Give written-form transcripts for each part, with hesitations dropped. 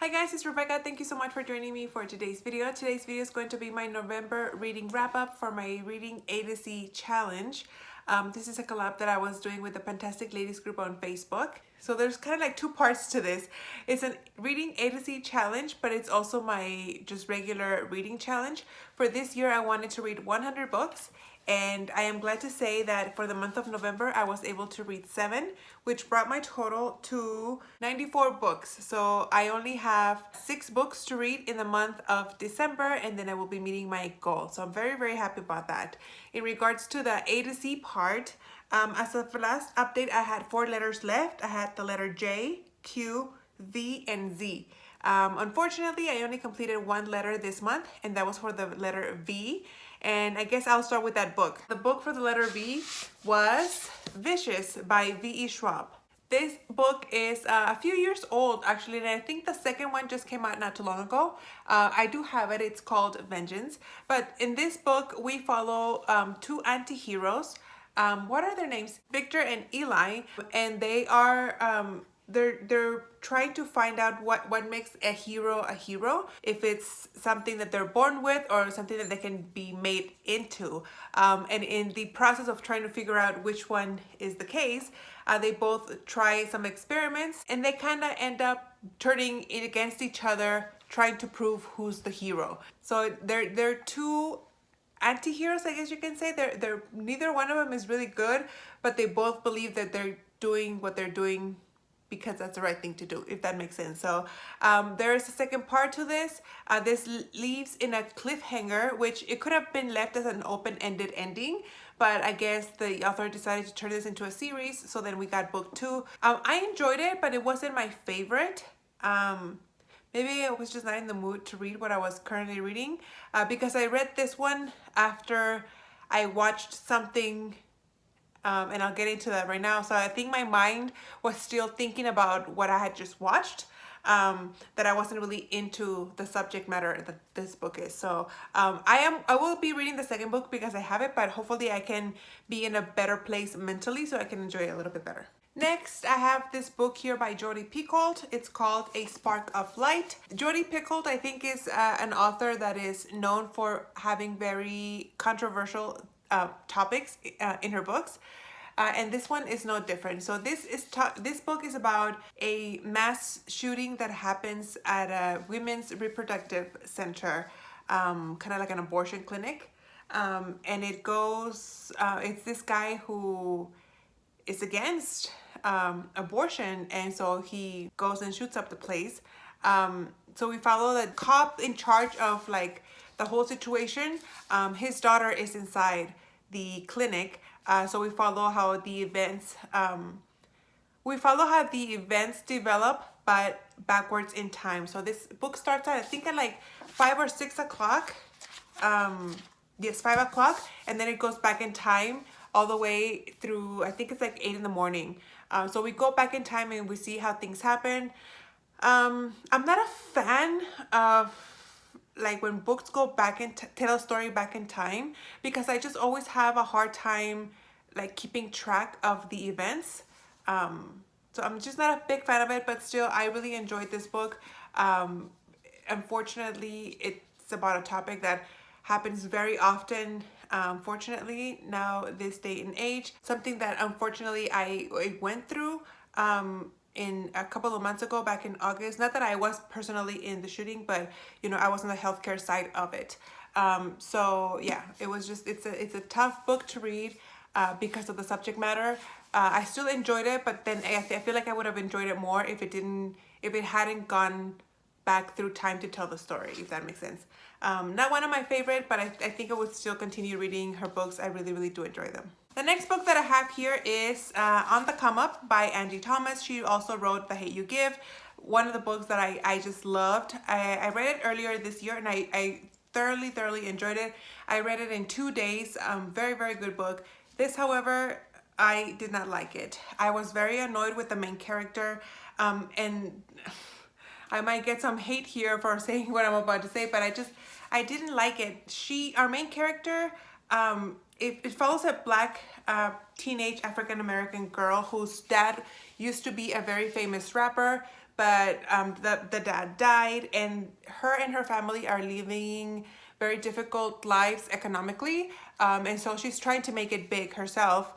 Hi guys, it's Rebecca. Thank you so much for joining me for today's video. Today's video is going to be my November reading wrap-up for my Reading A to Z challenge. This is a collab that I was doing with the Fantastic Ladies group on Facebook. So there's kind of like two parts to this. It's an Reading A to Z challenge, but it's also my just regular reading challenge. For this year, I wanted to read 100 books. And I am glad to say that for the month of November, I was able to read 7, which brought my total to 94 books. So I only have 6 books to read in the month of December, and then I will be meeting my goal. So I'm very, very happy about that. In regards to the A to Z part, as of the last update, I had 4 letters left. I had the letter J, Q, V, and Z. Unfortunately, I only completed 1 letter this month, and that was for the letter V. And I guess I'll start with that book. The book for the letter V was Vicious by V.E. Schwab. This book is a few years old actually, and I think the second one just came out not too long ago. I do have it. It's called Vengeance. But in this book, we follow 2 anti-heroes. What are their names? Victor and Eli, and they are they're trying to find out what makes a hero, if it's something that they're born with or something that they can be made into. And in the process of trying to figure out which one is the case, they both try some experiments, and they kind of end up turning it against each other, trying to prove who's the hero. So they're 2 anti-heroes, I guess you can say. They're neither one of them is really good, but they both believe that they're doing what they're doing because that's the right thing to do, if that makes sense. So there is a second part to this. This leaves in a cliffhanger, which it could have been left as an open-ended ending, but I guess the author decided to turn this into a series, so then we got book 2. I enjoyed it, but it wasn't my favorite. Maybe I was just not in the mood to read what I was currently reading, because I read this one after I watched something, and I'll get into that right now. So I think my mind was still thinking about what I had just watched, that I wasn't really into the subject matter that this book is. So I will be reading the second book because I have it, but hopefully I can be in a better place mentally so I can enjoy it a little bit better. Next, I have this book here by Jodi Picoult. It's called A Spark of Light. Jodi Picoult, I think, is an author that is known for having very controversial topics in her books. And this one is no different. So this book is about a mass shooting that happens at a women's reproductive center, kind of like an abortion clinic. And it goes, it's this guy who is against abortion, and so he goes and shoots up the place. So we follow the cop in charge of like the whole situation. His daughter is inside the clinic, so we follow how the events develop, but backwards in time. So this book starts at, I think, at like 5 or 6 o'clock. Yes, 5 o'clock, and then it goes back in time all the way through, I think it's like 8 in the morning. So we go back in time and we see how things happen. I'm not a fan of like when books go back and tell a story back in time, because I just always have a hard time like keeping track of the events. So I'm just not a big fan of it, but still I really enjoyed this book. Unfortunately, it's about a topic that happens very often, fortunately, now this day and age. Something that unfortunately I went through in a couple of months ago, back in August. Not that I was personally in the shooting, but you know, I was on the healthcare side of it. So yeah, it was just, it's a tough book to read because of the subject matter. I still enjoyed it, but then I feel like I would have enjoyed it more if it hadn't gone back through time to tell the story, if that makes sense. Not one of my favorite, but I think I would still continue reading her books. I really, really do enjoy them. The next book that I have here is On the Come Up by Angie Thomas. She also wrote The Hate You Give, one of the books that I just loved. I read it earlier this year, and I thoroughly enjoyed it. I read it in 2 days. Very, very good book. This, however, I did not like it. I was very annoyed with the main character, and I might get some hate here for saying what I'm about to say, but I didn't like it. Our main character, it follows a black teenage African-American girl whose dad used to be a very famous rapper, but the dad died, and her family are living very difficult lives economically, and so she's trying to make it big herself,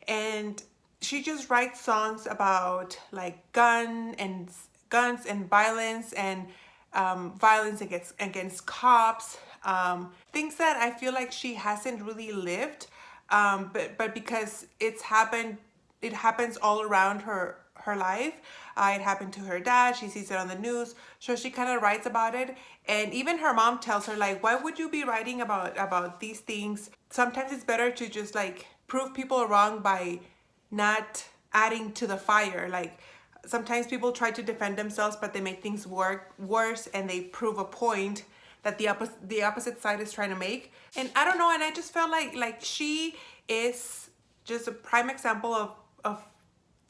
and she just writes songs about like guns and violence, and violence against cops, things that I feel like she hasn't really lived, but because it happens all around her life. It happened to her dad. She sees it on the news, so she kind of writes about it. And even her mom tells her, like, why would you be writing about these things? Sometimes it's better to just like prove people wrong by not adding to the fire. Like, sometimes people try to defend themselves, but they make things worse, and they prove a point that the opposite side is trying to make. And I don't know, and I just felt like she is just a prime example of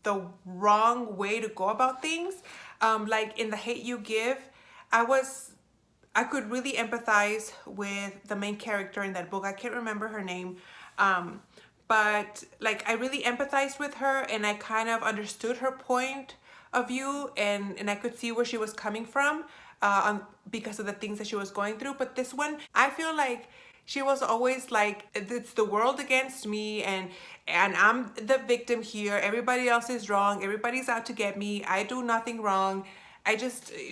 the wrong way to go about things. Like in The Hate U Give, I could really empathize with the main character in that book. I can't remember her name, but like I really empathized with her, and I kind of understood her point of view, and I could see where she was coming from, because of the things that she was going through. But this one, I feel like she was always like, it's the world against me, and I'm the victim here. Everybody else is wrong. Everybody's out to get me. I do nothing wrong.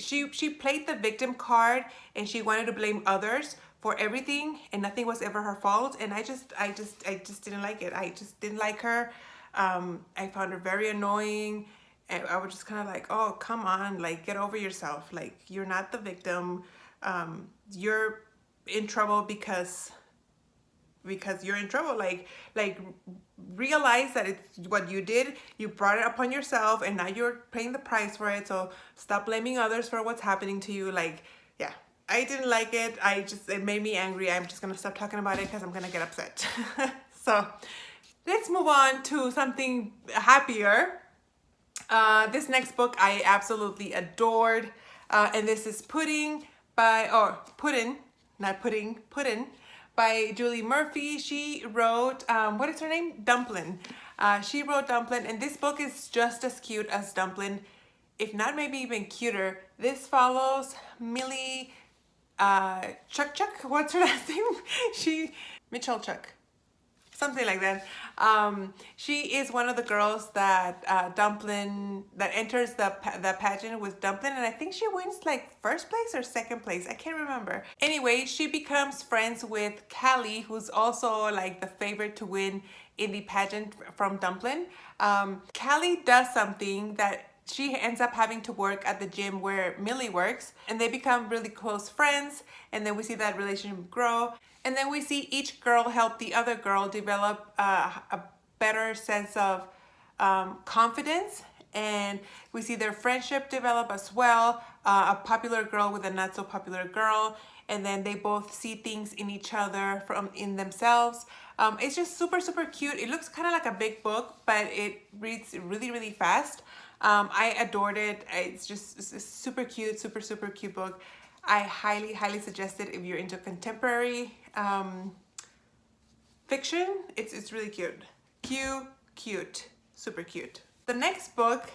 She played the victim card, and she wanted to blame others for everything, and nothing was ever her fault. And I just didn't like it. I just didn't like her. I found her very annoying. And I was just kind of like, oh, come on, like, get over yourself. Like, you're not the victim. You're in trouble because you're in trouble. Like realize that it's what you did. You brought it upon yourself, and now you're paying the price for it. So stop blaming others for what's happening to you. Like, yeah, I didn't like it. It made me angry. I'm just gonna stop talking about it because I'm gonna get upset. So let's move on to something happier. This next book I absolutely adored, and this is Puddin' by Julie Murphy. She wrote, what is her name? Dumplin'. She wrote Dumplin', and this book is just as cute as Dumplin', if not maybe even cuter. This follows Millie Chuck, what's her last name? Mitchell Chuck. Something like that. She is one of the girls that enters the pageant with Dumplin', and I think she wins like first place or second place. I can't remember. Anyway, she becomes friends with Callie, who's also like the favorite to win in the pageant from Dumplin'. Callie does something that she ends up having to work at the gym where Millie works, and they become really close friends, and then we see that relationship grow. And then we see each girl help the other girl develop a better sense of confidence. And we see their friendship develop as well. A popular girl with a not so popular girl. And then they both see things in each other in themselves. It's just super, super cute. It looks kind of like a big book, but it reads really, really fast. I adored it. It's a super cute, super, super cute book. I highly, highly suggest it if you're into contemporary fiction. It's really cute. Cute, super cute. The next book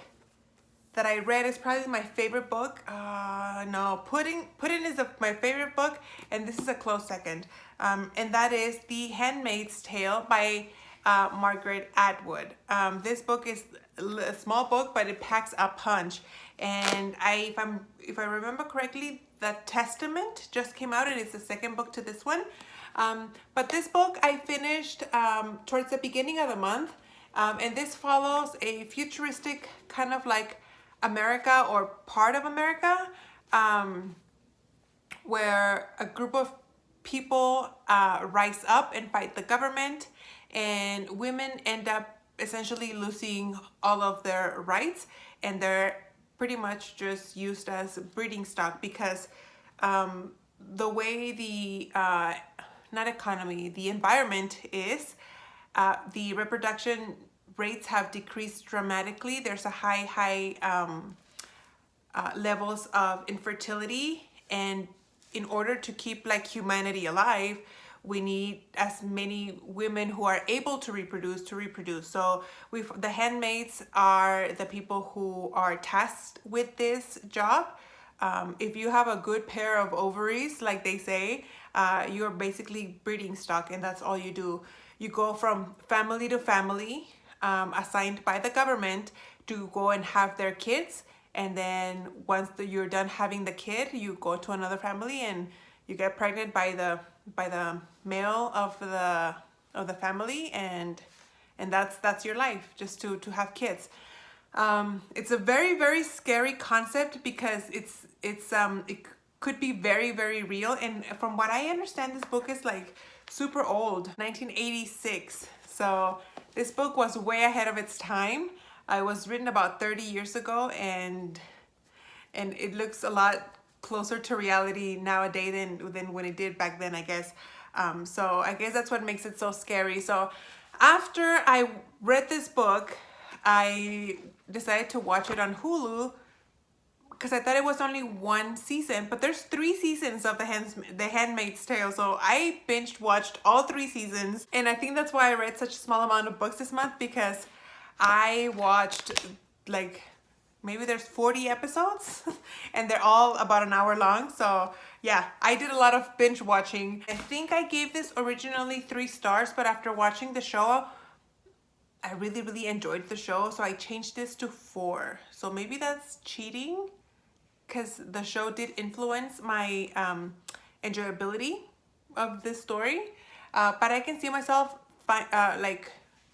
that I read is probably my favorite book. No, Puddin' is my favorite book, and this is a close second. And that is The Handmaid's Tale by Margaret Atwood. This book is a small book, but it packs a punch. And if I remember correctly, The Testament just came out, and it's the second book to this one. But this book I finished towards the beginning of the month, and this follows a futuristic kind of like America, or part of America, where a group of people rise up and fight the government, and women end up essentially losing all of their rights, and they're pretty much just used as breeding stock, because the way the the environment is, the reproduction rates have decreased dramatically. There's a high levels of infertility, and in order to keep like humanity alive, we need as many women who are able to reproduce. So the handmaids are the people who are tasked with this job. If you have a good pair of ovaries, like they say, you're basically breeding stock, and that's all you do. You go from family to family, assigned by the government to go and have their kids, and then once you're done having the kid, you go to another family and you get pregnant by the male of the family, and that's your life, just to have kids. It's a very, very scary concept because it could be very, very real. And from what I understand, this book is like super old, 1986. So this book was way ahead of its time. It was written about 30 years ago, and it looks a lot closer to reality nowadays than when it did back then, I guess. So I guess that's what makes it so scary. So after I read this book, I decided to watch it on Hulu because I thought it was only one season, but there's 3 seasons of the Handmaid's Tale. So I binge watched all 3 seasons, and I think that's why I read such a small amount of books this month, because I watched like maybe there's 40 episodes and they're all about an hour long. So yeah, I did a lot of binge watching. I think I gave this originally 3 stars, but after watching the show, I really, really enjoyed the show. So I changed this to 4. So maybe that's cheating, because the show did influence my enjoyability of this story. But I can see myself like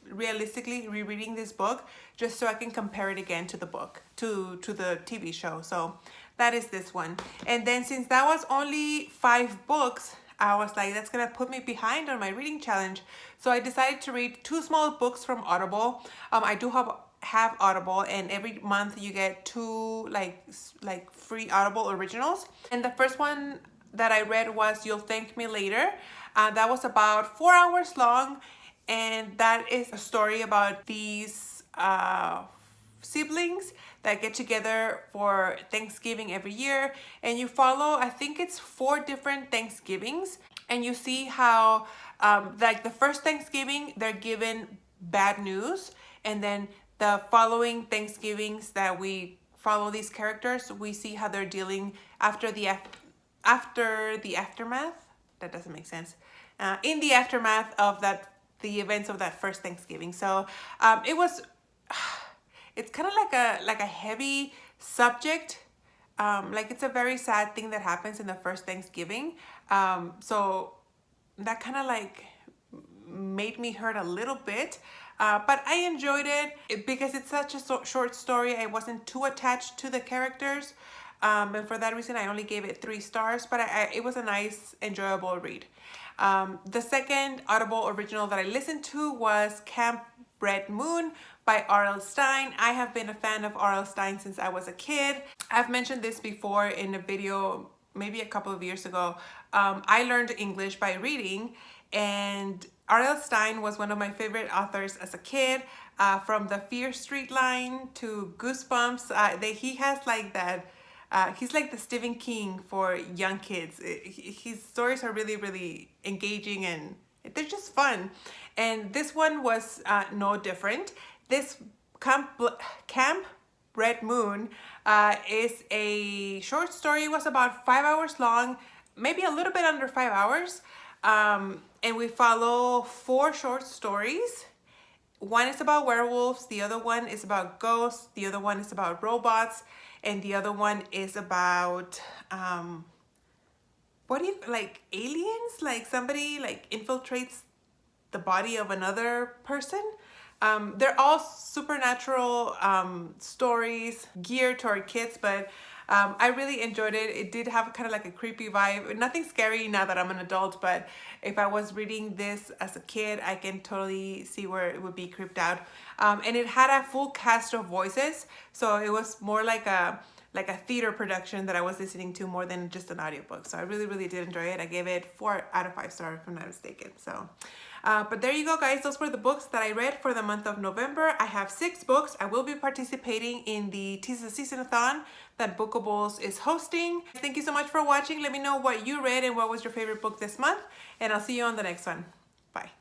realistically rereading this book just so I can compare it again to the book, to the TV show. So that is this one. And then since that was only 5 books, I was like, that's gonna put me behind on my reading challenge. So I decided to read 2 small books from Audible. I do have Audible, and every month you get 2 like free Audible Originals. And the first one that I read was You'll Thank Me Later. That was about 4 hours long, and that is a story about these siblings that get together for Thanksgiving every year, and you follow, I think it's 4 different Thanksgivings, and you see how like the first Thanksgiving they're given bad news, and then the following Thanksgivings that we follow these characters, we see how they're dealing after the aftermath. That doesn't make sense. In the aftermath of the events of that first Thanksgiving. So it was, it's kind of like a heavy subject. Like it's a very sad thing that happens in the first Thanksgiving. So that kind of like made me hurt a little bit. But I enjoyed it because it's such a short story. I wasn't too attached to the characters. And for that reason, I only gave it 3 stars, but it was a nice, enjoyable read. The second Audible original that I listened to was Camp Red Moon by R.L. Stine. I have been a fan of R.L. Stine since I was a kid. I've mentioned this before in a video, maybe a couple of years ago. I learned English by reading, and R.L. Stine was one of my favorite authors as a kid. From the Fear Street line to Goosebumps, he has like that. He's like the Stephen King for young kids. His stories are really, really engaging, and they're just fun. And this one was no different. This Camp Red Moon is a short story. It was about 5 hours long, maybe a little bit under 5 hours. And we follow 4 short stories. One is about werewolves, the other one is about ghosts, the other one is about robots, and the other one is about like aliens, like somebody like infiltrates the body of another person. They're all supernatural stories geared toward kids, but I really enjoyed it. It did have kind of like a creepy vibe. Nothing scary now that I'm an adult, but if I was reading this as a kid, I can totally see where it would be creeped out. And it had a full cast of voices, so it was more like a theater production that I was listening to more than just an audiobook. So I really, really did enjoy it. I gave it 4 out of 5 stars if I'm not mistaken. So But there you go, guys. Those were the books that I read for the month of November. I have 6 books. I will be participating in the Tis the Season-a-thon that Bookables is hosting. Thank you so much for watching. Let me know what you read and what was your favorite book this month. And I'll see you on the next one. Bye.